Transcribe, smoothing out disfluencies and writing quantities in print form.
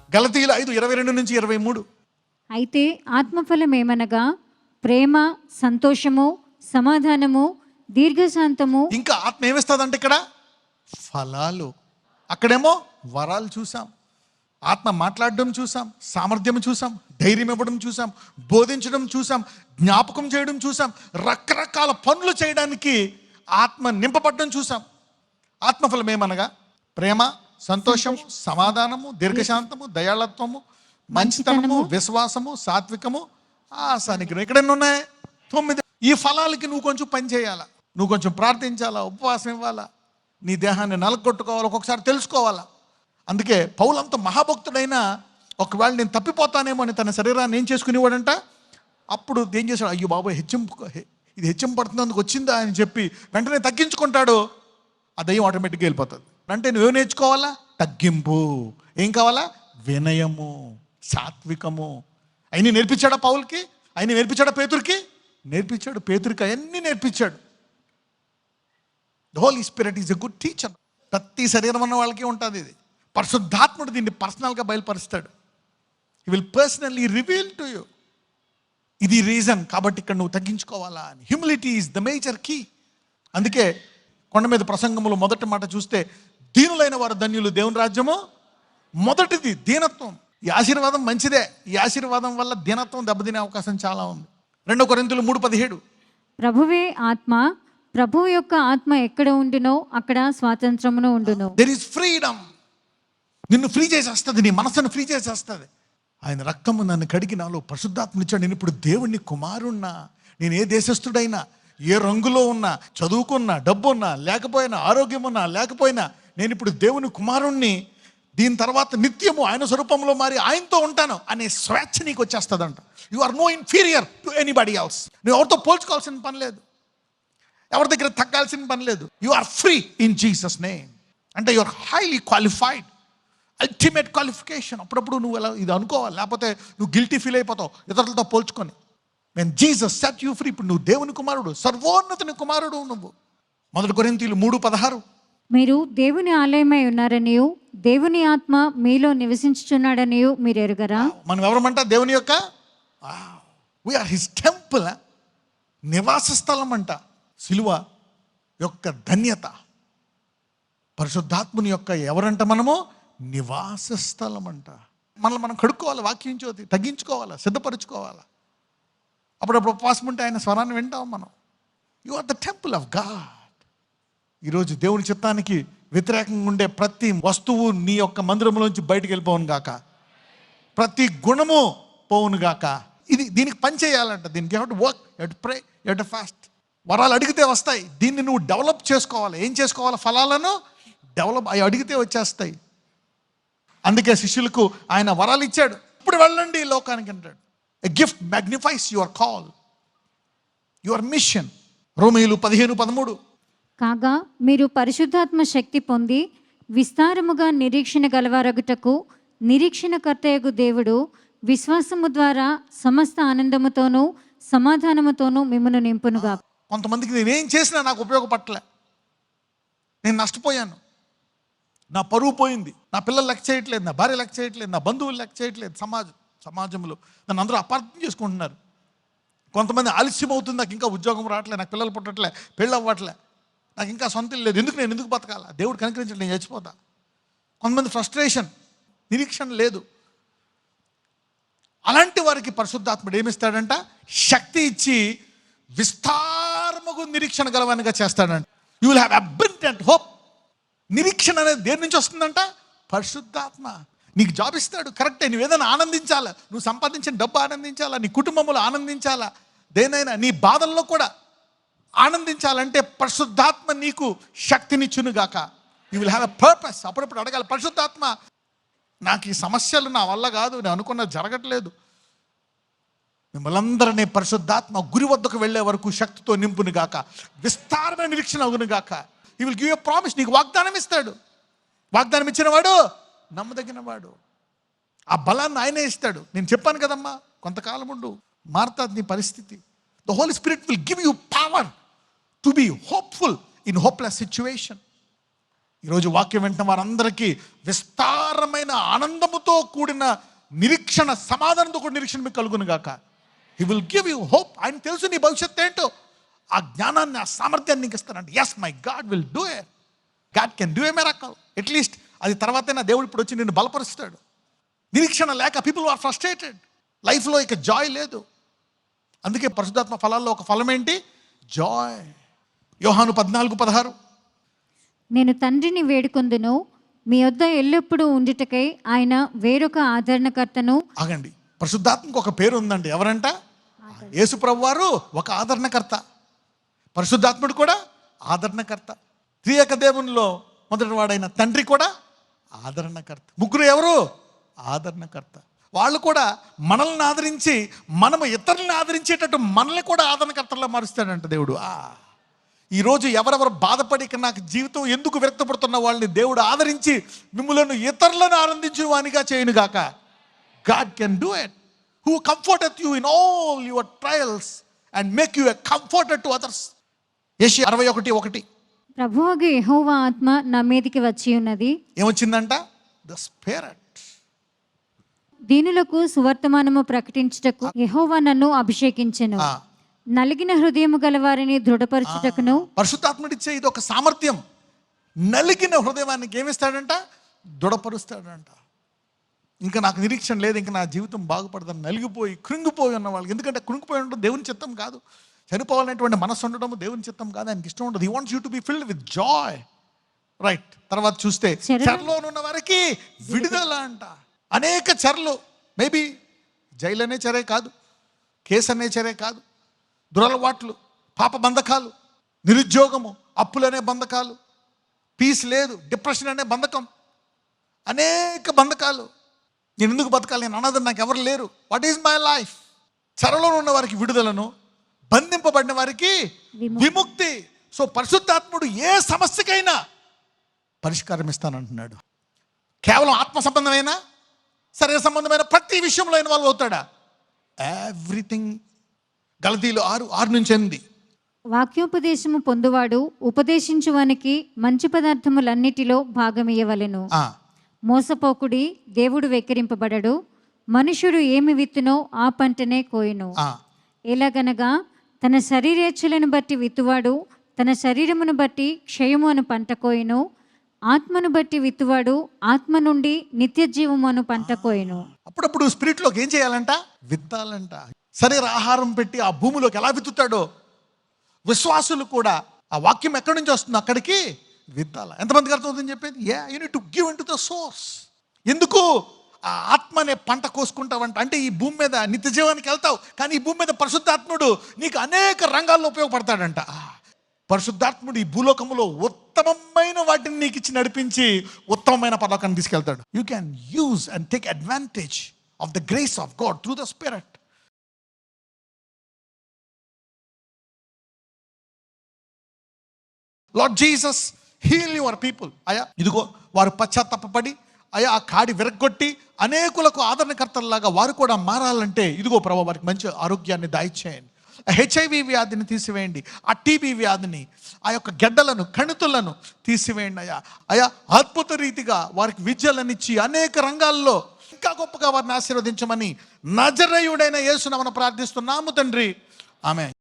గలతీయులు 5:22-23. అయితే ఆత్మఫలం ఏమనగా ప్రేమ, సంతోషము, సమాధానము, దీర్ఘశాంతము. ఇంకా ఆత్మ ఏమిస్తుందంటే ఇక్కడ ఫలాలు. అక్కడేమో వరాలు చూసాం, ఆత్మ మాట్లాడడం చూసాం, సామర్థ్యం చూసాం, ధైర్యం ఇవ్వడం చూసాం, బోధించడం చూసాం, జ్ఞాపకం చేయడం చూసాం, రకరకాల పనులు చేయడానికి ఆత్మ నింపబడడం చూసాం. ఆత్మఫలం ఏమనగా ప్రేమ, సంతోషము, సమాధానము, దీర్ఘశాంతము, దయాళత్వము, మంచితనము, విశ్వాసము, సాత్వికము, ఆశానిగ్రహం. ఇక్కడ ఎన్ని ఉన్నాయి? 9. ఈ ఫలాలకి నువ్వు కొంచెం పని చేయాలా, నువ్వు కొంచెం ప్రార్థించాలా, ఉపవాసం ఇవ్వాలా, నీ దేహాన్ని నలగొట్టుకోవాలా, ఒక్కొక్కసారి తెలుసుకోవాలా. అందుకే పౌలంత మహాభక్తుడైనా ఒకవేళ నేను తప్పిపోతానేమో అని తన శరీరాన్ని ఏం చేసుకునేవాడంట. అప్పుడు ఏం చేశాడు? అయ్యో బాబోయ్, ఇది హెచ్చింపడుతున్నందుకు వచ్చిందా అని చెప్పి వెంటనే తగ్గించుకుంటాడు. ఆ దయ్యం ఆటోమేటిక్గా వెళ్ళిపోతుంది. అంటే నువ్వేం నేర్చుకోవాలా? తగ్గింపు. ఏం కావాలా? వినయము, సాత్వికము. అయినా నేర్పించాడా పౌల్కి? అయినా నేర్పించాడా పేతురికి? నేర్పించాడు. పేతురికి అవన్నీ నేర్పించాడు. The Holi spirit is a good teacher. ప్రతి శరీరం ఉన్న వాళ్ళకి ఉంటుంది ఇది. పరిశుద్ధాత్ముడు దీన్ని పర్సనల్గా బయలుపరుస్తాడు. He will personally reveal to you. ఇది రీజన్ కాబట్టి ఇక్కడ నువ్వు తగ్గించుకోవాలా అని. Humility is the major key. అందుకే కొండ మీద ప్రసంగములు మొదటి మాట చూస్తే, దీనులైన వారు ధన్యులు, దేవుని రాజ్యము. మొదటిది దీనత్వం. ఈ ఆశీర్వాదం మంచిదే. ఈ ఆశీర్వాదం వల్ల దీనత్వం దెబ్బతినే అవకాశం చాలా ఉంది. 2 కొరింథీయులు 3:17. ప్రభువే ఆత్మ, ప్రభువు యొక్క ఆత్మ ఎక్కడ ఉండునో అక్కడ స్వాతంత్రమును ఉండును. There is freedom. నిన్ను ఫ్రీ చేసేస్తుంది, నీ మనసును ఫ్రీ చేసేస్తుంది. ఆయన రక్తము నన్ను కడిగి నాలో పరిశుద్ధాత్మనిచ్చాడు. నేను ఇప్పుడు దేవుణ్ణి కుమారున్నా. నేను ఏ దేశస్థుడైనా, ఏ రంగులో ఉన్నా, చదువుకున్నా, డబ్బున్నా లేకపోయినా, ఆరోగ్యం ఉన్నా లేకపోయినా, నేను ఇప్పుడు దేవుని కుమారుణ్ణి. దీని తర్వాత నిత్యము ఆయన స్వరూపంలో మారి ఆయనతో ఉంటాను అనే స్వేచ్ఛ నీకు వచ్చేస్తుందంట. You are no inferior to anybody else. నువ్వు ఎవరితో పోల్చుకోవాల్సిన పని లేదు, ఎవరి దగ్గర తగ్గాల్సిన పని లేదు. You are free in Jesus name. అంటే you are highly qualified, ultimate qualification. అప్పుడప్పుడు నువ్వు ఎలా ఇది అనుకోవాలి, లేకపోతే నువ్వు గిల్టీ ఫీల్ అయిపోతావు ఇతరులతో పోల్చుకొని. When Jesus set you free, ఇప్పుడు నువ్వు దేవుని కుమారుడు, సర్వోన్నతుని కుమారుడు నువ్వు. 1 కొరింథీయులు 3:16. మీరు దేవుని ఆలయమై ఉన్నారనియు దేవుని ఆత్మ మీలో నివసించుచున్నాడనియు మీరు ఎరుగరా? మనం ఎవరమంట? దేవుని యొక్క వీఆర్ హిస్ టెంపుల్, నివాస స్థలం అంట. సిలువ యొక్క ధన్యత, పరిశుద్ధాత్ముని యొక్క ఎవరంట? మనము నివాస స్థలం అంట. మనల్ని మనం కడుక్కోవాలి, వాక్యం చోతి తగ్గించుకోవాలా, సిద్ధపరచుకోవాలా. అప్పుడప్పుడు ఉపవాసం ఉంటే ఆయన స్వరాన్ని వింటాం మనం. You are the temple of God. ఈరోజు దేవుని చిత్తానికి వ్యతిరేకంగా ఉండే ప్రతి వస్తువు నీ యొక్క మందిరంలోంచి బయటికి వెళ్ళిపోవును గాక. ప్రతి గుణము పోవును గాక. దీనికి పని చేయాలంట. దీనికి you have to work, you have to pray, you have to fast. వరాలు అడిగితే వస్తాయి. దీన్ని నువ్వు డెవలప్ చేసుకోవాలి. ఏం చేసుకోవాలి? ఫలాలను డెవలప్ అవి అడిగితే వచ్చేస్తాయి. అందుకే శిష్యులకు ఆయన వరాలు ఇచ్చాడు. ఇప్పుడు వెళ్ళండి లోకానికి అంటాడు. A gift magnifies your call, your mission. రోమీయులు 15:13. కాగా మీరు పరిశుద్ధాత్మ శక్తి పొంది విస్తారముగా నిరీక్షణ గలవారగుటకు నిరీక్షణకర్తయగు దేవుడు విశ్వాసము ద్వారా సమస్త ఆనందముతోనూ సమాధానముతోనూ మిమ్మల్ని నింపునుగా. కొంతమందికి నేనేం చేసినా నాకు ఉపయోగపడలే, నేను నష్టపోయాను, నా పరువు పోయింది, నా పిల్లలు లెక్క చేయట్లేదు, నా భార్య లెక్క చేయట్లేదు, నా బంధువులు లెక్క చేయట్లేదు, సమాజంలో నన్ను అందరూ అపార్థం చేసుకుంటున్నారు. కొంతమంది ఆలస్యం అవుతుంది, నాకు ఇంకా ఉద్యోగం రావట్లేదు, నాకు పిల్లలు పుట్టట్లే, పెళ్ళి అవ్వట్లే, నాకు ఇంకా సొంత లేదు, నేను ఎందుకు బతకాల, దేవుడు కనికరించండి, నేను చచ్చిపోతా. కొంతమంది ఫ్రస్ట్రేషన్, నిరీక్షణ లేదు. అలాంటి వారికి పరిశుద్ధాత్ముడు ఏమిస్తాడంట? శక్తి ఇచ్చి విస్తారముగు నిరీక్షణ గలవానిగా చేస్తాడంట. You will have abundant hope. నిరీక్షణ అనేది దేని నుంచి వస్తుందంట? పరిశుద్ధాత్మ. నీకు జాబ్ ఇస్తాడు, కరెక్టే, నువ్వు ఏదైనా ఆనందించాలా, నువ్వు సంపాదించిన డబ్బు ఆనందించాలా, నీ కుటుంబంలో ఆనందించాలా, దేనైనా నీ బాధల్లో కూడా ఆనందించాలంటే పరిశుద్ధాత్మ నీకు శక్తినిచ్చునుగాక. You will have a purpose. అప్పుడప్పుడు అడగాలి, పరిశుద్ధాత్మ నాకు ఈ సమస్యలు నా వల్ల కాదు, నేను అనుకున్నది జరగట్లేదు, మిమ్మల్ని అందరినీ పరిశుద్ధాత్మ గురి వద్దకు వెళ్ళే వరకు శక్తితో నింపునుగాక, విస్తారమైన నిరీక్షణ అవునుగాక. He will give a promise. నీకు వాగ్దానం ఇస్తాడు. వాగ్దానం ఇచ్చిన వాడు నమ్మదగిన వాడు. ఆ బలాన్ని ఆయనే ఇస్తాడు. నేను చెప్పాను కదమ్మా, కొంతకాలం ఉండు, మారుతుంది నీ పరిస్థితి. The Holi Spirit will give you power to be hopeful in hopeless situation. ఈరోజు వాక్యం వింటున్న వారందరికీ విస్తారమైన ఆనందముతో కూడిన నిరీక్షణ, సమాధానంతో కూడిన నిరీక్షణ మీకు కలుగును గాక. He will give you hope. ఆయన తెలుసు నీ భవిష్యత్తు ఏంటో. ఆ జ్ఞానాన్ని, ఆ సామర్థ్యాన్ని నీకు ఇస్తానంటే, yes my god will do it. God can do a miracle. At least అది తర్వాతైనా దేవుడు ఇప్పుడు వచ్చి నిన్ను బలపరుస్తాడు. నిరీక్షణ లేక పీపుల్ ఆర్ ఫ్రస్ట్రేటెడ్. లైఫ్లో ఇక జాయ్ లేదు. అందుకే పరిశుద్ధాత్మ ఫలాల్లో ఒక ఫలం ఏంటి? జాయ్. యోహాను 14:16. నేను తండ్రిని వేడుకొందును, మీ వద్ద ఎల్లప్పుడూ ఉండుటకై ఆయన వేరొక ఆదరణకర్తను. ఆగండి, పరిశుద్ధాత్మకు ఒక పేరు ఉందండి. ఎవరంట? యేసు ప్రభువు వారు ఒక ఆదరణకర్త, పరిశుద్ధాత్ముడు కూడా ఆదరణకర్త. త్రియేక దేవునిలో మొదటి వాడైన తండ్రి కూడా ఆదరణకర్త. ముగ్గురు ఎవరు? ఆదరణకర్త. వాళ్ళు కూడా మనల్ని ఆదరించి, మనము ఇతరులను ఆదరించేటట్టు మనల్ని కూడా ఆదరణకర్తలా మారుస్తాడంట దేవుడు. ఈరోజు ఎవరెవరు బాధపడి ఇక నాకు జీవితం ఎందుకు వ్యక్తపడుతున్న వాళ్ళని దేవుడు ఆదరించి మిమ్మల్ని ఇతరులను ఆనందించే వానిగా చేయునుగాక. God can do it. Who comforteth you in all your trials and make you a comforted to others. యెషయా 61:1. ప్రభువగు యెహోవా ఆత్మ నా మీదికి వచ్చి ఉన్నది. ఏమొచ్చిందంట? The spirit. దీనులకు సువర్తమానము ప్రకటించుటకు యెహోవా నన్ను అభిషేకించెను. నలిగిన హృదయము గలవారిని దృఢపరచుటకును. పరిశుద్ధాత్ముడిచ్చే ఇది ఒక సామర్థ్యం. నలిగిన హృదయానికి ఏమిస్తాడంట? దృఢపరుస్తాడంట. ఇంకా నాకు నిరీక్షణ లేదు, ఇంకా నా జీవితం బాగుపడదని నలిగిపోయి కృంగిపోయి ఉన్న వాళ్ళకి. ఎందుకంటే కృంగిపోయి ఉండడం దేవుని చిత్తం కాదు. చనిపోవాలనేటువంటి మనసు ఉండడం దేవుని చిత్తం కాదు. ఆయనకి ఇష్టం ఉండదు. He wants you to be filled with Joy. Right. తర్వాత చూస్తే చెరలోనున్న వారికి విడుదల అంట. అనేక చెరలు, మేబీ జైలు అనే చెరే కాదు, కేసు అనే చెరే కాదు, దురలవాట్లు, పాప బంధకాలు, నిరుద్యోగము, అప్పులనే బంధకాలు, పీస్ లేదు, డిప్రెషన్ అనే బంధకం, అనేక బంధకాలు. నేను ఎందుకు బతకాలి, నేను అన్నది నాకు ఎవరు లేరు, వాట్ ఈజ్ మై లైఫ్. చెరలో ఉన్న వారికి విడుదలను, బంధింపబడిన వారికి విముక్తి. సో పరిశుద్ధాత్ముడు ఏ సమస్యకైనా పరిష్కారం ఇస్తానంటున్నాడు. కేవలం ఆత్మ సంబంధమైన, శరీర సంబంధమైన ప్రతి విషయంలో ఇన్వాల్వ్ అవుతాడా? ఎవ్రీథింగ్. గలతీలు 6:6-8. వాక్యోపదేశము పొందువాడు ఉపదేశించువానికి మంచి పదార్థములన్నిటిలో భాగమియ్యవలెను. మోసపోకుడి, దేవుడు వెక్కిరింపబడడు. మనుషుడు ఏమి విత్తునో ఆ పంటనే కోయును. ఎలాగనగా తన శరీరేచ్ఛలను బట్టి విత్తువాడు తన శరీరమును బట్టి క్షయము అను పంట కోయును. ఆత్మను బట్టి విత్తువాడు ఆత్మ నుండి నిత్య జీవము అను పంట కోయును. అప్పుడప్పుడు స్పిరిట్లోకి ఏం చేయాలంట? విత్తాలంట. శరీర ఆహారం పెట్టి ఆ భూమిలోకి ఎలా విత్తుతాడో విశ్వాసులు కూడా ఆ వాక్యం ఎక్కడి నుంచి వస్తుందో అక్కడికి విత్తాల. ఎంతమందికి అర్థమవుతుందని చెప్పేది? You need to give in to the source. ఎందుకు? ఆ ఆత్మ అనే పంట కోసుకుంటావంట. అంటే ఈ భూమి మీద నిత్య జీవానికి వెళ్తావు, కానీ ఈ భూమి మీద పరిశుద్ధాత్ముడు నీకు అనేక రంగాల్లో ఉపయోగపడతాడంట. పరిశుద్ధాత్ముడు ఈ భూలోకములో ఉత్తమమైన వాటిని నీకు ఇచ్చి నడిపించి ఉత్తమమైన పరలోకాన్ని తీసుకెళ్తాడు. You can use and take advantage of the grace of God through the Spirit. Lord Jesus heal your people. అయ్యా ఇదిగో వారు పశ్చాత్తాపపడి అయ్యా ఆ కాడి విరగ్గొట్టి అనేకులకు ఆదరణకర్తల్లాగా వారు కూడా మారాలంటే ఇదిగో ప్రభు వారికి మంచి ఆరోగ్యాన్ని దయచేయండి. HIV వ్యాధిని తీసివేయండి, ఆ TB వ్యాధిని, ఆ యొక్క గెడ్డలను, కణితులను తీసివేయండి. అయ్యా అద్భుత రీతిగా వారికి విద్యలనిచ్చి అనేక రంగాల్లో ఇంకా గొప్పగా వారిని ఆశీర్వదించమని నజరేయుడైన యేసు నామమున ప్రార్థిస్తున్నాము తండ్రి. ఆమేన్.